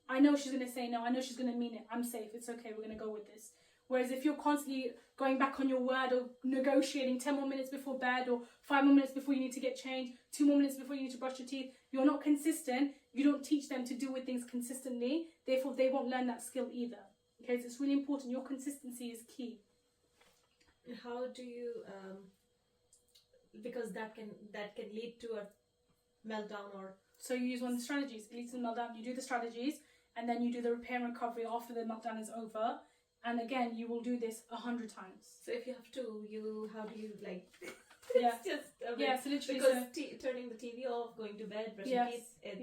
[SPEAKER 1] I know she's going to say no. I know she's going to mean it. I'm safe. It's okay. We're going to go with this. Whereas if you're constantly going back on your word or negotiating 10 more minutes before bed or 5 more minutes before you need to get changed, 2 more minutes before you need to brush your teeth, you're not consistent, you don't teach them to deal with things consistently, therefore they won't learn that skill either. Okay, so it's really important. Your consistency is key.
[SPEAKER 4] How do you, because that can lead to a meltdown or...
[SPEAKER 1] So you use one of the strategies. It leads to the meltdown. You do the strategies, and then you do the repair and recovery after the meltdown is over. And again, you will do this 100 times.
[SPEAKER 4] So if you have to, how do you like?
[SPEAKER 1] Yeah.
[SPEAKER 4] It's just a bit,
[SPEAKER 1] Yeah, so literally,
[SPEAKER 4] because turning the TV off, going to bed, brushing
[SPEAKER 1] Yes.
[SPEAKER 4] teeth.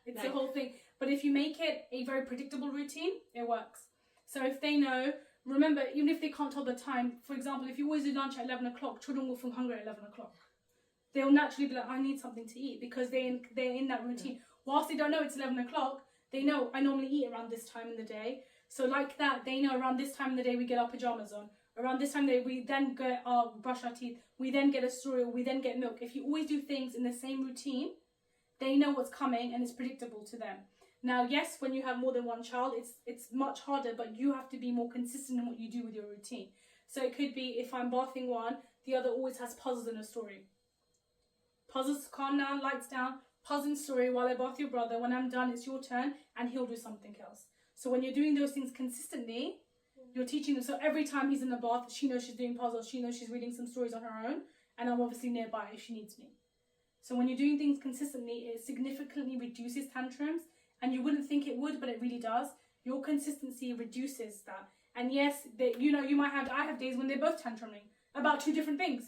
[SPEAKER 1] It's
[SPEAKER 4] like,
[SPEAKER 1] the whole thing. But if you make it a very predictable routine, it works. So if they know, remember, even if they can't tell the time, for example, if you always do lunch at 11 o'clock, children will feel hungry at 11 o'clock. They'll naturally be like, I need something to eat, because they're in that routine. Whilst they don't know it's 11 o'clock, they know I normally eat around this time in the day. So like that, they know around this time in the day we get our pajamas on. Around this time of the day, we then brush our teeth. We then get a cereal. We then get milk. If you always do things in the same routine, they know what's coming and it's predictable to them. Now, yes, when you have more than one child, it's much harder, but you have to be more consistent in what you do with your routine. So it could be if I'm bathing one, the other always has puzzles and a story. Puzzles, calm down, lights down, puzzle and story while I bath your brother. When I'm done, it's your turn, and he'll do something else. So when you're doing those things consistently, you're teaching them. So every time he's in the bath, she knows she's doing puzzles. She knows she's reading some stories on her own, and I'm obviously nearby if she needs me. So when you're doing things consistently, it significantly reduces tantrums, and you wouldn't think it would, but it really does. Your consistency reduces that. And yes, I have days when they're both tantruming about 2 different things.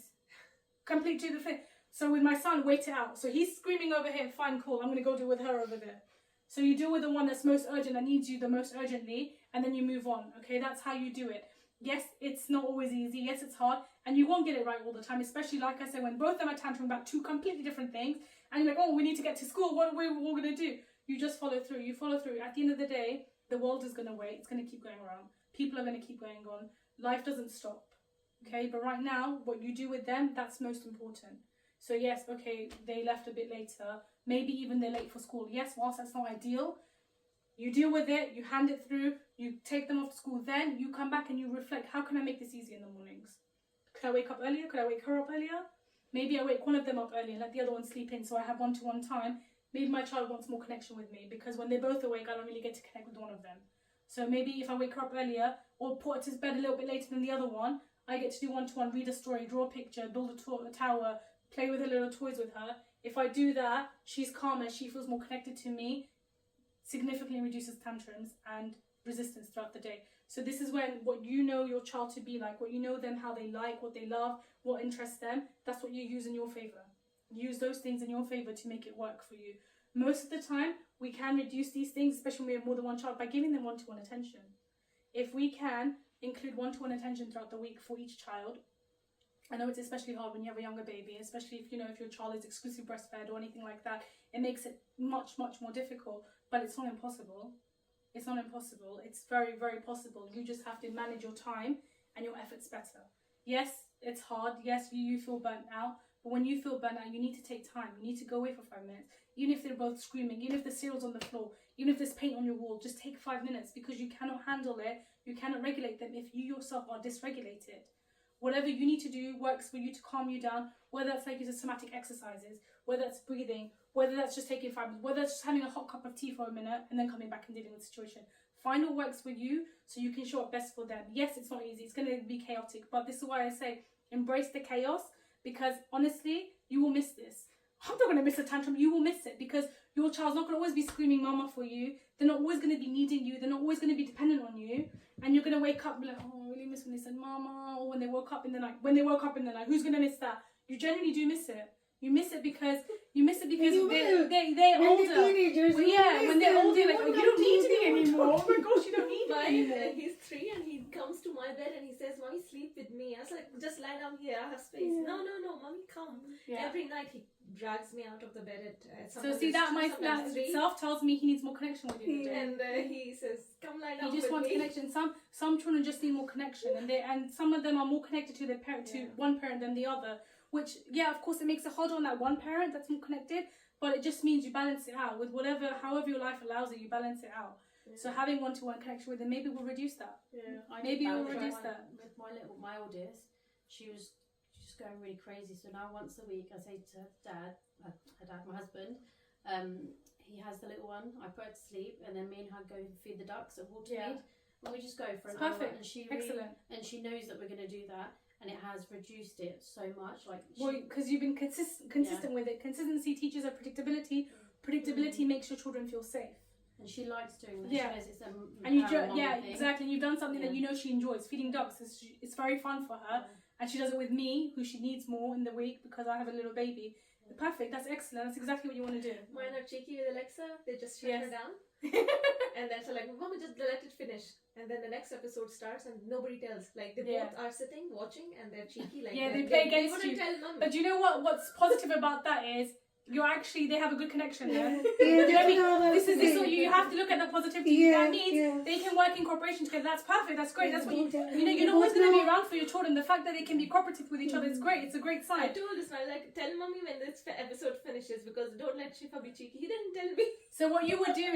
[SPEAKER 1] Complete 2 different things. So with my son, wait it out. So he's screaming over here, fine, cool, I'm going to go deal with her over there. So you deal with the one that's most urgent, that needs you the most urgently, and then you move on. Okay, that's how you do it. Yes, it's not always easy. Yes, it's hard. And you won't get it right all the time, especially, like I said, when both of them are tantrum about 2 completely different things, and you're like, oh, we need to get to school. What are we all going to do? You just follow through. You follow through. At the end of the day, the world is going to wait. It's going to keep going around. People are going to keep going on. Life doesn't stop. Okay, but right now, what you do with them, that's most important. So yes, okay, they left a bit later. Maybe even they're late for school. Yes, whilst that's not ideal, you deal with it, you hand it through, you take them off to school, then you come back and you reflect, how can I make this easy in the mornings? Could I wake up earlier? Could I wake her up earlier? Maybe I wake one of them up early and let the other one sleep in so I have one-to-one time. Maybe my child wants more connection with me, because when they're both awake, I don't really get to connect with one of them. So maybe if I wake her up earlier or put her to bed a little bit later than the other one, I get to do one-to-one, read a story, draw a picture, build a tower, play with her little toys with her. If I do that, she's calmer, she feels more connected to me, significantly reduces tantrums and resistance throughout the day. So this is when what you know your child to be like, what you know them, how they like, what they love, what interests them, that's what you use in your favour. Use those things in your favour to make it work for you. Most of the time, we can reduce these things, especially when we have more than one child, by giving them one-to-one attention. If we can include one-to-one attention throughout the week for each child, I know it's especially hard when you have a younger baby, especially if if your child is exclusive breastfed or anything like that. It makes it much, much more difficult, but it's not impossible. It's not impossible. It's very, very possible. You just have to manage your time and your efforts better. Yes, it's hard. Yes, you feel burnt out, but when you feel burnt out, you need to take time. You need to go away for 5 minutes. Even if they're both screaming, even if the cereal's on the floor, even if there's paint on your wall, just take 5 minutes, because you cannot handle it. You cannot regulate them if you yourself are dysregulated. Whatever you need to do works for you to calm you down, whether that's like using somatic exercises, whether that's breathing, whether that's just taking 5 minutes, whether that's just having a hot cup of tea for a minute and then coming back and dealing with the situation. Find what works for you so you can show up best for them. Yes, it's not easy. It's going to be chaotic, but this is why I say embrace the chaos, because honestly, you will miss this. I'm not going to miss a tantrum. You will miss it, because your child's not going to always be screaming mama for you. They're not always going to be needing you. They're not always going to be dependent on you. And you're going to wake up and be like, oh, I really miss when they said mama, or when they woke up in the night. When they woke up in the night, who's going to miss that? You generally do miss it. You miss it because they're older.
[SPEAKER 3] Teenagers,
[SPEAKER 1] Well, yeah, when they're older, like, oh, you don't need me anymore. Oh my gosh, you don't need me anymore.
[SPEAKER 4] He's 3 and he comes to my bed and he says, "Mommy, sleep with me." I was like, "Just lie down here. I have space."
[SPEAKER 3] Yeah.
[SPEAKER 4] No, mommy, come.
[SPEAKER 1] Yeah.
[SPEAKER 4] Every night he drags me out of the bed at
[SPEAKER 1] So see, that itself tells me he needs more connection with you.
[SPEAKER 4] And he says, "Come lie down."
[SPEAKER 1] He just wants connection. Some children just need more connection, and some of them are more connected to their parent, to one parent than the other. Which, yeah, of course, it makes it harder on that one parent that's more connected, but it just means you balance it out with however your life allows it. You balance it out. So having one-to-one connection with them, maybe we'll reduce that.
[SPEAKER 4] Yeah.
[SPEAKER 1] Maybe
[SPEAKER 2] I
[SPEAKER 1] we'll
[SPEAKER 2] did
[SPEAKER 1] reduce
[SPEAKER 2] one
[SPEAKER 1] that.
[SPEAKER 2] with my oldest. She was just going really crazy. So now once a week, I say to her dad, my husband, he has the little one. I put her to sleep, and then me and her go feed the ducks at Watermead. And we just go for an hour,
[SPEAKER 1] Perfect.
[SPEAKER 2] and she
[SPEAKER 1] Excellent.
[SPEAKER 2] and she knows that we're going to do that, and it has reduced it so much. Like,
[SPEAKER 1] Because you've been consistent with it. Consistency teaches a predictability. Predictability makes your children feel safe.
[SPEAKER 2] and she likes doing that.
[SPEAKER 1] Yeah.
[SPEAKER 2] She knows it's
[SPEAKER 1] And you
[SPEAKER 2] thing.
[SPEAKER 1] exactly. You've done something that
[SPEAKER 2] Yeah.
[SPEAKER 1] you know she enjoys. Feeding ducks it's very fun for her, and she does it with me, who she needs more in the week because I have a little baby. Perfect. That's excellent. That's exactly what you want to do.
[SPEAKER 4] Mine are cheeky with Alexa. They just shut
[SPEAKER 1] Yes.
[SPEAKER 4] her down. And then so like, Mama, just let it finish. And then the next episode starts and nobody tells. Like they both are sitting, watching, and they're cheeky. Like
[SPEAKER 1] Yeah, they play against
[SPEAKER 4] wouldn't
[SPEAKER 1] you.
[SPEAKER 4] Tell Mummy.
[SPEAKER 1] But you know what's positive about that is they have a good connection there.
[SPEAKER 3] Yeah,
[SPEAKER 1] You know what I mean?
[SPEAKER 3] no,
[SPEAKER 1] This
[SPEAKER 3] that's
[SPEAKER 1] what
[SPEAKER 3] it.
[SPEAKER 1] you have to look at the positivity.
[SPEAKER 3] Yeah,
[SPEAKER 1] That means
[SPEAKER 3] yeah.
[SPEAKER 1] they can work in cooperation together. That's perfect. That's great. That's what you're
[SPEAKER 3] You
[SPEAKER 1] not always going to be around for your children. The fact that they can be cooperative with each other is great. It's a great
[SPEAKER 4] I
[SPEAKER 1] sign.
[SPEAKER 4] told this man, like, tell Mummy when this episode finishes because don't let Shifa be cheeky. He didn't tell me.
[SPEAKER 1] So what you would do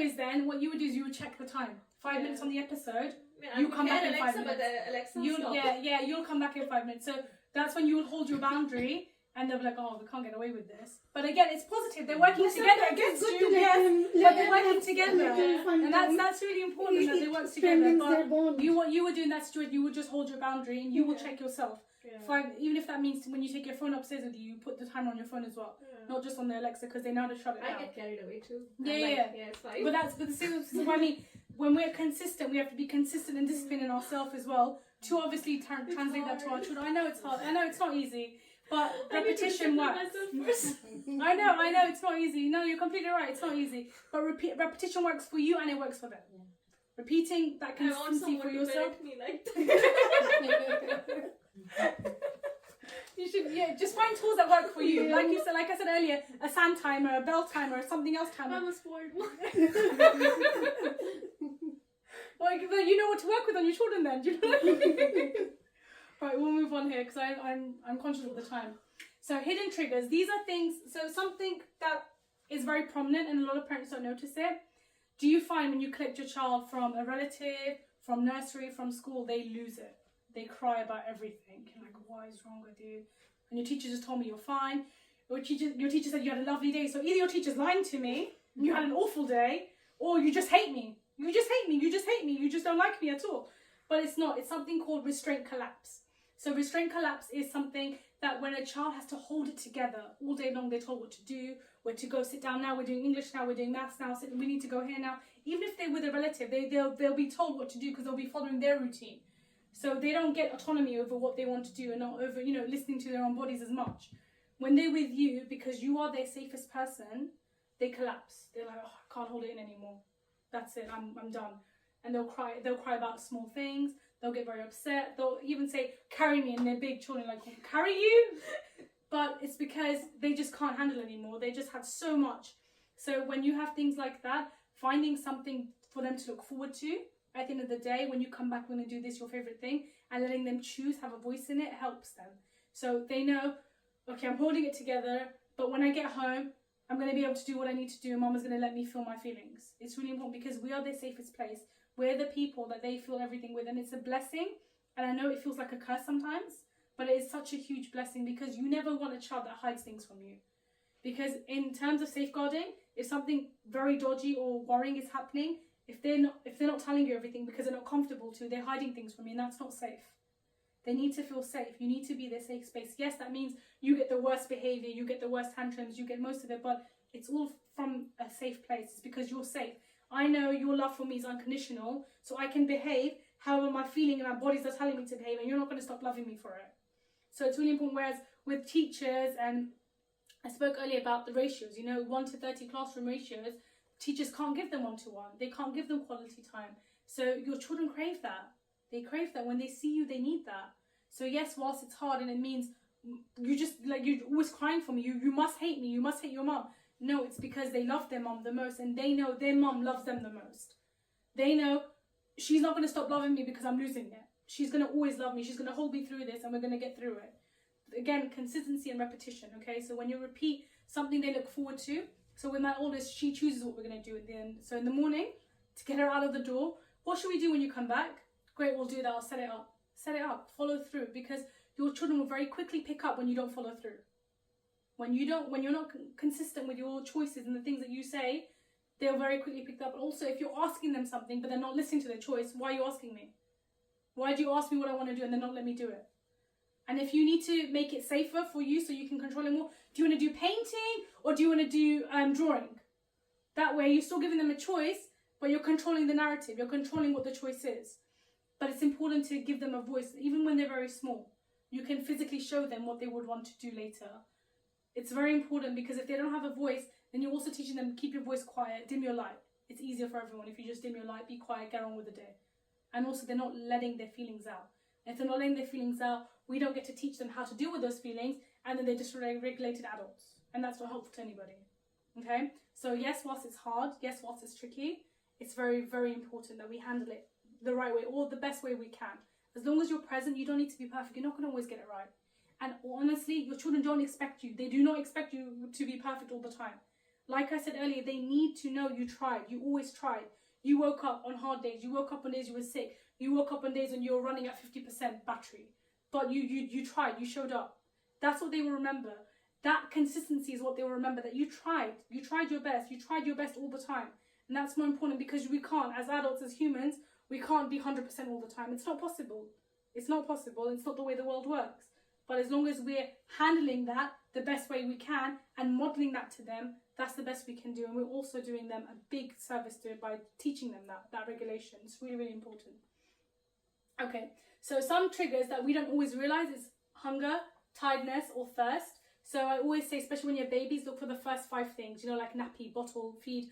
[SPEAKER 1] is you would check the time. 5 minutes on the episode.
[SPEAKER 4] Yeah,
[SPEAKER 1] You come back in
[SPEAKER 4] Alexa,
[SPEAKER 1] 5 minutes.
[SPEAKER 4] But Alexa, stop.
[SPEAKER 1] You'll come back in 5 minutes. So that's when you will hold your boundary, and they'll be like, oh, we can't get away with this. But again, it's positive. They're working together against you. Yes, but they're working together, and that's really important that they work together. But you would do in that situation, you would just hold your boundary, and you will check yourself.
[SPEAKER 4] Yeah.
[SPEAKER 1] Even if that means when you take your phone upstairs with you, you put the timer on your phone as well, not just on the Alexa, because they know how to shut it
[SPEAKER 4] I
[SPEAKER 1] down.
[SPEAKER 4] get carried away too.
[SPEAKER 1] Yeah,
[SPEAKER 4] I'm
[SPEAKER 1] yeah.
[SPEAKER 4] Yeah, it's fine.
[SPEAKER 1] But this is what I mean. When we're consistent, we have to be consistent and disciplined in ourselves as well to obviously translate that to our children. I know it's hard. I know it's not easy, but repetition works. I know it's not easy. No, you're completely right. It's not easy, but repetition works for you and it works for them.
[SPEAKER 2] Yeah.
[SPEAKER 1] Repeating that
[SPEAKER 4] I want
[SPEAKER 1] consistency
[SPEAKER 4] someone
[SPEAKER 1] for
[SPEAKER 4] to
[SPEAKER 1] yourself.
[SPEAKER 4] parent me like
[SPEAKER 1] You should, just find tools that work for you. Like I said earlier, a sand timer, a bell timer, something else timer.
[SPEAKER 4] I'm a spoiled one.
[SPEAKER 1] Well, you know what to work with on your children then. Do you know what I mean? Right, we'll move on here because I'm conscious of the time. So hidden triggers. These are things. So something that is very prominent and a lot of parents don't notice it. Do you find when you collect your child from a relative, from nursery, from school, they lose it? They cry about everything. You're like, what is wrong with you? And your teacher just told me you're fine. Your teacher said you had a lovely day. So either your teacher's lying to me, you had an awful day, or you just hate me. You just hate me. You just hate me. You just don't like me at all. But it's not. It's something called restraint collapse. So restraint collapse is something that when a child has to hold it together all day long, they're told what to do, where to go, sit down now, we're doing English now, we're doing maths now, we need to go here now. Even if they're with a relative, they'll be told what to do because they'll be following their routine. So they don't get autonomy over what they want to do and not over, listening to their own bodies as much. When they're with you, because you are their safest person, they collapse. They're like, oh, I can't hold it in anymore. That's it, I'm done. And they'll cry about small things. They'll get very upset. They'll even say, carry me, and they're big children like, carry you? But it's because they just can't handle anymore. They just have so much. So when you have things like that, finding something for them to look forward to, at the end of the day, when you come back, we're going to do this, your favourite thing, and letting them choose, have a voice in it, helps them. So they know, okay, I'm holding it together, but when I get home, I'm going to be able to do what I need to do, and Mama's going to let me feel my feelings. It's really important because we are their safest place. We're the people that they feel everything with, and it's a blessing. And I know it feels like a curse sometimes, but it is such a huge blessing because you never want a child that hides things from you. Because in terms of safeguarding, if something very dodgy or worrying is happening, if they're not telling you everything because they're not comfortable to, they're hiding things from you, and that's not safe. They need to feel safe. You need to be their safe space. Yes, that means you get the worst behaviour, you get the worst tantrums, you get most of it, but it's all from a safe place. It's because you're safe. I know your love for me is unconditional, so I can behave however my feeling and my bodies are telling me to behave, and you're not going to stop loving me for it. So it's really important. Whereas with teachers, and I spoke earlier about the ratios, 1 to 30 classroom ratios, teachers can't give them 1-to-1. They can't give them quality time. So your children crave that. They crave that. When they see you, they need that. So yes, whilst it's hard and it means you're always crying for me, you must hate me, you must hate your mum. No, it's because they love their mum the most, and they know their mum loves them the most. They know she's not going to stop loving me because I'm losing it. She's going to always love me. She's going to hold me through this, and we're going to get through it. Again, consistency and repetition, okay? So when you repeat something they look forward to, so with my oldest, she chooses what we're going to do at the end. So in the morning, to get her out of the door. What should we do when you come back? Great, we'll do that. I'll set it up. Set it up. Follow through, because your children will very quickly pick up when you don't follow through. When you're not consistent with your choices and the things that you say, they'll very quickly pick up. And also, if you're asking them something but they're not listening to their choice, why are you asking me? Why do you ask me what I want to do and then not let me do it? And if you need to make it safer for you so you can control it more, do you want to do painting or do you want to do drawing? That way, you're still giving them a choice, but you're controlling the narrative. You're controlling what the choice is. But it's important to give them a voice, even when they're very small. You can physically show them what they would want to do later. It's very important, because if they don't have a voice, then you're also teaching them, keep your voice quiet, dim your light. It's easier for everyone if you just dim your light, be quiet, get on with the day. And also, they're not letting their feelings out. If they're not letting their feelings out, we don't get to teach them how to deal with those feelings, and then they're dysregulated adults. And that's not helpful to anybody. Okay? So yes, whilst it's hard, yes, whilst it's tricky, it's very, very important that we handle it the right way, or the best way we can. As long as you're present, you don't need to be perfect. You're not going to always get it right. And honestly, your children don't expect you. They do not expect you to be perfect all the time. Like I said earlier, they need to know you tried. You always tried. You woke up on hard days. You woke up on days you were sick. You woke up on days when you were running at 50% battery. But you tried. You showed up. That's what they will remember. That consistency is what they will remember, that you tried. You tried your best. You tried your best all the time. And that's more important, because we can't, as adults, as humans, we can't be 100% all the time. It's not possible. It's not possible. It's not the way the world works. But as long as we're handling that the best way we can and modelling that to them, that's the best we can do. And we're also doing them a big service to it by teaching them that regulation. It's really, really important. Okay, so some triggers that we don't always realise is hunger, tiredness, or thirst. So I always say, especially when you have babies, look for the first 5 things, like nappy, bottle, feed,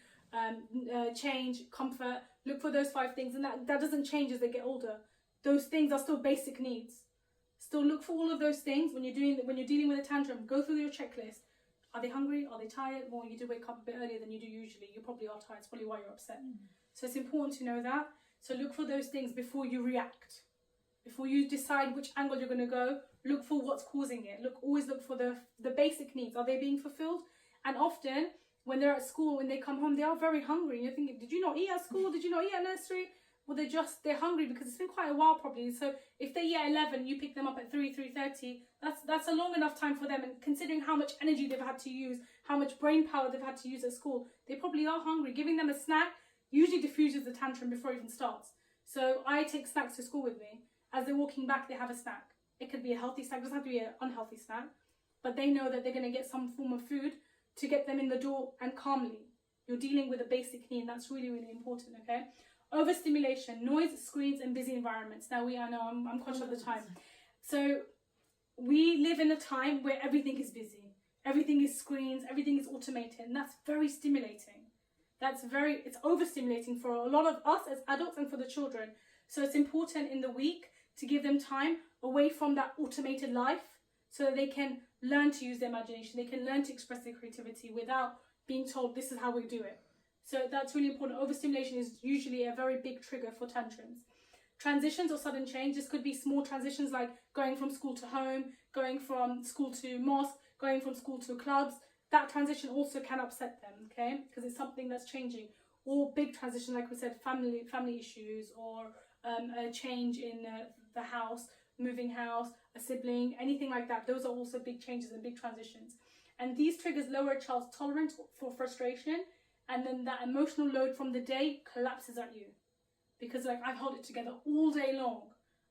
[SPEAKER 1] change, comfort. Look for those 5 things, and that doesn't change as they get older. Those things are still basic needs. Still look for all of those things when you're dealing with a tantrum. Go through your checklist. Are they hungry? Are they tired? Well, you do wake up a bit earlier than you do usually. You probably are tired. It's probably why you're upset. So it's important to know that. So look for those things before you react. Before you decide which angle you're going to go, look for what's causing it. Always look for the basic needs. Are they being fulfilled? And often, when they're at school, when they come home, they are very hungry. And you're thinking, did you not eat at school? Did you not eat at nursery? Well, they're hungry because it's been quite a while probably. So if they eat at 11, you pick them up at 3:30, that's a long enough time for them. And considering how much energy they've had to use, how much brain power they've had to use at school, they probably are hungry. Giving them a snack usually diffuses the tantrum before it even starts. So I take snacks to school with me. As they're walking back, they have a snack. It could be a healthy snack, it doesn't have to be an unhealthy snack. But they know that they're going to get some form of food to get them in the door and calmly. You're dealing with a basic need, and that's really, really important, okay? Overstimulation, noise, screens, and busy environments. Now, I know I'm conscious of the time. So we live in a time where everything is busy. Everything is screens, everything is automated, and that's very stimulating. It's overstimulating for a lot of us as adults and for the children. So it's important in the week to give them time away from that automated life so that they can learn to use their imagination. They can learn to express their creativity without being told this is how we do it. So that's really important. Overstimulation is usually a very big trigger for tantrums. Transitions or sudden change. This could be small transitions like going from school to home, going from school to mosque, going from school to clubs. That transition also can upset them, okay? Because it's something that's changing. Or big transition, like we said, family issues, or a change in the house, moving house, a sibling, anything like that. Those are also big changes and big transitions. And these triggers lower a child's tolerance for frustration, and then that emotional load from the day collapses at you. Because I've held it together all day long.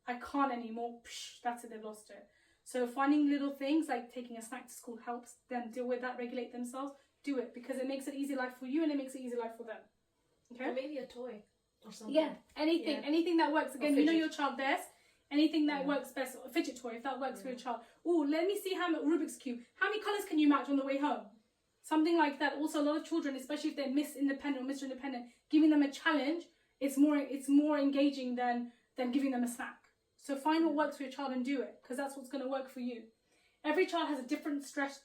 [SPEAKER 1] I can't anymore. Psh, that's it, they've lost it. So finding little things like taking a snack to school helps them deal with that, regulate themselves. Do it, because it makes it easy life for you and it makes it easy life for them. Okay?
[SPEAKER 4] Or maybe a toy or something.
[SPEAKER 1] Yeah, anything that works. Again, you know your child best. Anything that works best, a fidget toy, if that works for your child. Oh, let me see Rubik's Cube. How many colours can you match on the way home? Something like that. Also, a lot of children, especially if they're Miss Independent or Mr. Independent, giving them a challenge, it's more engaging than giving them a snack. So find what works for your child and do it, because that's what's going to work for you. Every child has a different stress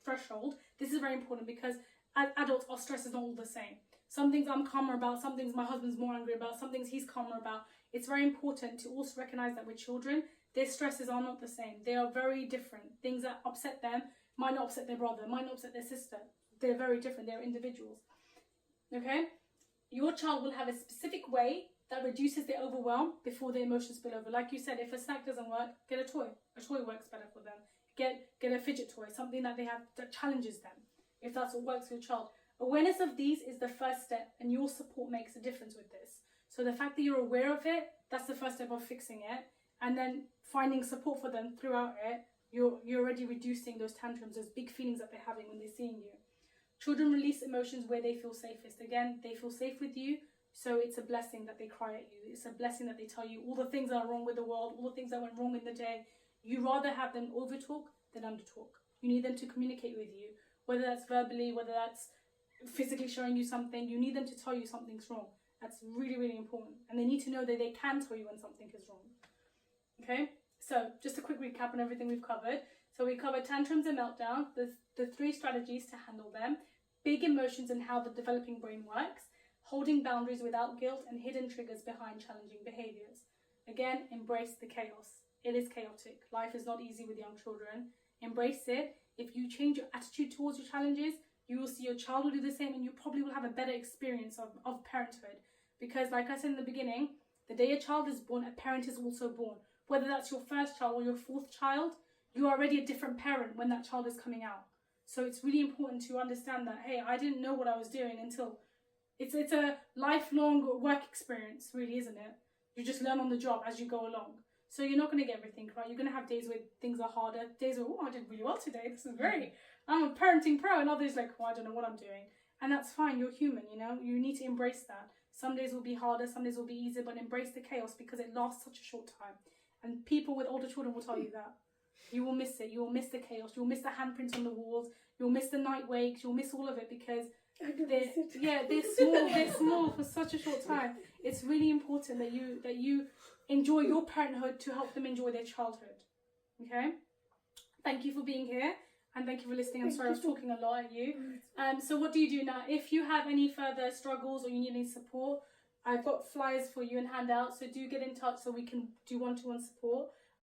[SPEAKER 1] threshold. This is very important because as adults, our stress is not all the same. Some things I'm calmer about, some things my husband's more angry about, some things he's calmer about. It's very important to also recognise that with children, their stresses are not the same. They are very different. Things that upset them might not upset their brother, might not upset their sister. They're very different. They're individuals. Okay? your child will have a specific way that reduces the overwhelm before the emotions spill over. Like you said, if a snack doesn't work, get a toy. A toy works better for them. Get a fidget toy, something that they have that challenges them, if that's what works for your child. Awareness of these is the first step, and your support makes a difference with this. So the fact that you're aware of it, that's the first step of fixing it, and then finding support for them throughout it. You're already reducing those tantrums, those big feelings that they're having when they're seeing you. Children release emotions where they feel safest. Again, they feel safe with you, so it's a blessing that they cry at you. It's a blessing that they tell you all the things that are wrong with the world, all the things that went wrong in the day. You rather have them over talk than under talk. You need them to communicate with you, whether that's verbally, whether that's physically showing you something. You need them to tell you something's wrong. That's really, really important. And they need to know that they can tell you when something is wrong. Okay? So, just a quick recap on everything we've covered. So we covered tantrums and meltdown, the 3 strategies to handle them, big emotions and how the developing brain works, holding boundaries without guilt, and hidden triggers behind challenging behaviours. Again, embrace the chaos. It is chaotic. Life is not easy with young children. Embrace it. If you change your attitude towards your challenges, you will see your child will do the same, and you probably will have a better experience of parenthood. Because like I said in the beginning, the day a child is born, a parent is also born. Whether that's your first child or your 4th child, you're already a different parent when that child is coming out. So it's really important to understand that, hey, I didn't know what I was doing until... It's a lifelong work experience, really, isn't it? You just learn on the job as you go along. So you're not going to get everything right. You're going to have days where things are harder, days where, oh, I did really well today, this is great. I'm a parenting pro, and others like, oh, I don't know what I'm doing. And that's fine, you're human, you know? You need to embrace that. Some days will be harder, some days will be easier, but embrace the chaos because it lasts such a short time. And people with older children will tell you that. You will miss it. You will miss the chaos. You'll miss the handprints on the walls. You'll miss the night wakes. You'll miss all of it because they're small for such a short time. It's really important that you enjoy your parenthood to help them enjoy their childhood. Okay? Thank you for being here and thank you for listening. I'm sorry I was talking a lot at you. So what do you do now? If you have any further struggles or you need any support, I've got flyers for you and handouts, so do get in touch so we can do one-to-one support.